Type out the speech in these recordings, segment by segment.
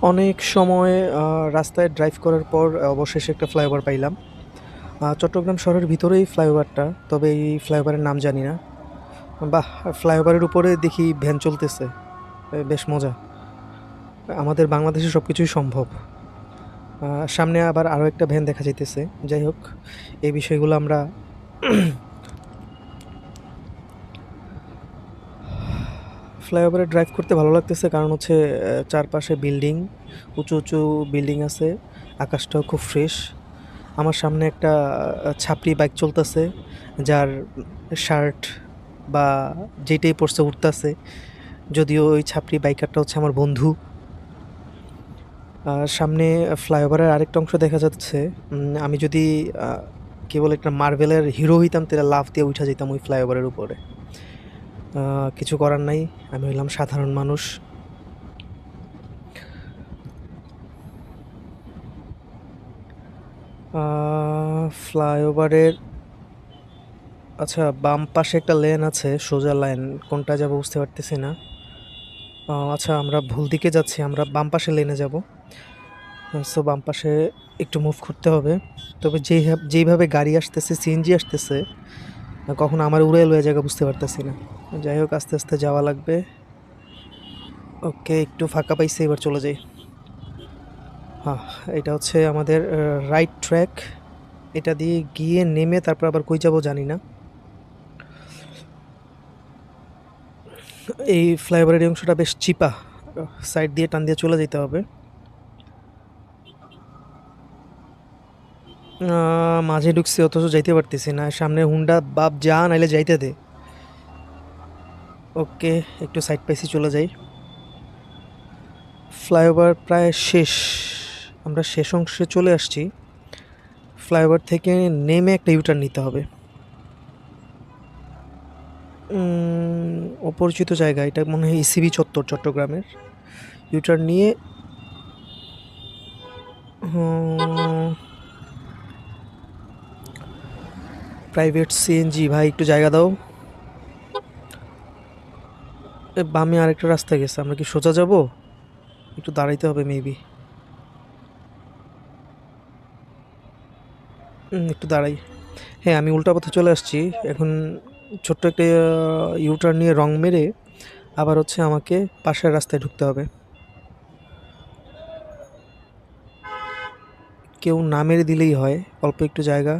অনেক সময় রাস্তায় ড্রাইভ করার পর অবশেষে একটা ফ্লাইওভার পাইলাম। চট্টগ্রাম শহরের ভিতরেই ফ্লাইওভারটা। তবে এই ফ্লাইওভারের নাম জানি না। বাহ! ফ্লাইওভারের উপরে দেখি ভ্যান চলতেছে। বেশ মজা। আমাদের বাংলাদেশে সবকিছুই সম্ভব। আ সামনে আবার আরো একটা ভ্যান দেখা যাইতেছে। যাই হোক, এই বিষয়গুলো আমরা ফ্লাইওভারে ড্রাইভ করতে ভালো লাগতেছে কারণ হচ্ছে চারপাশে বিল্ডিং, উঁচু বিল্ডিং আছে। আকাশটাও খুব ফ্রেশ। আমার সামনে একটা ছাপরি বাইক চলতেছে, যার শার্ট বা যেটাই পরছে উড়তাছে। যদিও ওই ছাপরি বাইকারটা হচ্ছে আমার বন্ধু। সামনে ফ্লাইওভারের আরেকটা অংশ দেখা যাচ্ছে। আমি যদি আ কি বলে একটা মার্ভেলের হিরো হইতাম তাহলে লাফ দিয়ে উইঠা যাইতাম ওই ফ্লাইওভারের উপরে। কিছু করার নাই। আমি হইলাম সাধারণ মানুষ। আ ফ্লাইওভারের আচ্ছা, বাম পাশে একটা লেন আছে, সোজা লাইন। কোনটা যাবো বুঝতে পারতেছি না। আচ্ছা, আমরা ভুল দিকে যাচ্ছি। আমরা বাম পাশের লেনে যাবো। সো বাম পাশে একটু মুভ করতে হবে। তবে যেইভাবে গাড়ি আসতেছে, সিএনজি আসতেছে, কখন আমার উড়ায় লইয়া জায়গা বুঝতে পারতেছি না। যাই হোক, আস্তে আস্তে যাওয়া লাগবে। ওকে, একটু ফাঁকা পাইছি, এবার চলে যাই। হ্যাঁ, এটা হচ্ছে আমাদের রাইট ট্র্যাক। এটা দিয়ে গিয়ে নেমে তারপর আবার কই যাবো জানি না। এই ফ্লাইওভারের এই অংশটা বেশ চিপা। সাইড দিয়ে টান দিয়ে চলে যেতে হবে। মাঝে ঢুকছি অথচ যাইতে পারতেছি না। সামনে হুন্ডা বাপ যা নাইলে যাইতে দে। ওকে, একটু সাইড পাইছি, চলে যাই। ফ্লাইওভার প্রায় শেষ। আমরা শেষ অংশে চলে আসছি। ফ্লাইওভার থেকে নেমে একটা ইউটার্ন নিতে হবে। অপরিচিত জায়গা, এটা মনে হয় ইসিবি চত্বর চট্টগ্রামের। ইউটার্ন নিয়ে প্রাইভেট সিএনজি ভাই, একটু জায়গা দাও। বামে আরেকটা রাস্তা গেছে, আমরা কি সোজা যাব? একটু দাঁড়াইতে হবে মেবি। একটু দাঁড়াই। হ্যাঁ, আমি উল্টা পথে চলে আসছি এখন। ছোট্ট একটা ইউটার্ন নিয়ে রং মেরে আবার হচ্ছে আমাকে পাশের রাস্তায় ঢুকতে হবে। কেউ না মেরে দিলেই হয়। অল্প একটু জায়গা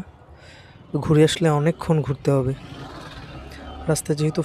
ঘুরে আসলে অনেকক্ষণ ঘুরতে হবে। রাস্তা যেহেতু